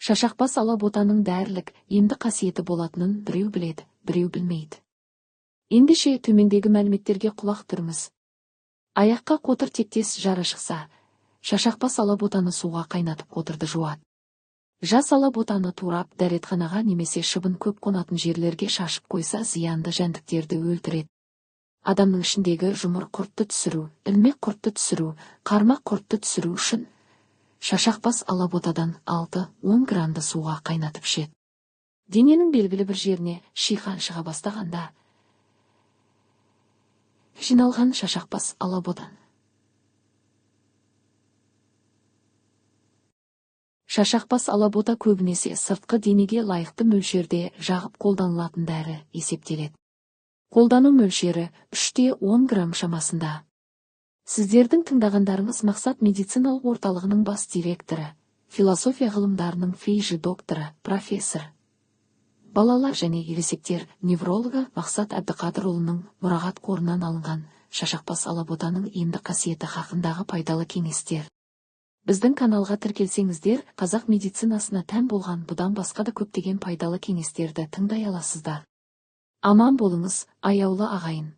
Шашақбас алаботаның дәрілік, емді қасиеті болатынын біреу біледі, біреу білмейді. Ендеше төмендегі мәліметтерге құлақ түрміз. Аяққа қотыр тектес жара шықса, шашақбас алаботаны суға қайнатып қотырды жуады. Жас алаботаны турап дәретханаға немесе шыбын көп қонатын жерлерге шашып қойса зиянды жәндіктерді өлтіреді. Адамның ішіндегі жұмыр құртты түсіру, ілмек құртты түсіру, қармақ құртты түсіру үшін шашақбас алаботадан 6-10 грамды суға қайнатып ішеді. Дененің белгілі бір жеріне шиқан шыға бастағанда жиналған шашақбас алаботан. Шашақбас алабота көбінесе сыртқы денеге лайықты мөлшерде жағып қолданылатын дәрі есептеледі. Қолдану мөлшері 3-10 грамм шамасында. Сіздердің тыңдағандарыңыз Мақсат медициналық орталығының бас директоры, философия ғылымдарының фейжі докторы, профессор, балалар және ересектер неврологы Мақсат Әбдіқадырұлының мұрағат қорынан алынған шашақбас алаботаның емді қасиеті хақындағы пайдалы кеңестер. Біздің каналға тіркелсеңіздер, қазақ медицинасына тән болған бұдан басқа да көптеген пайдалы кеңестерді тыңдай аласыздар. Аман болыңыз, аяулы ағайын.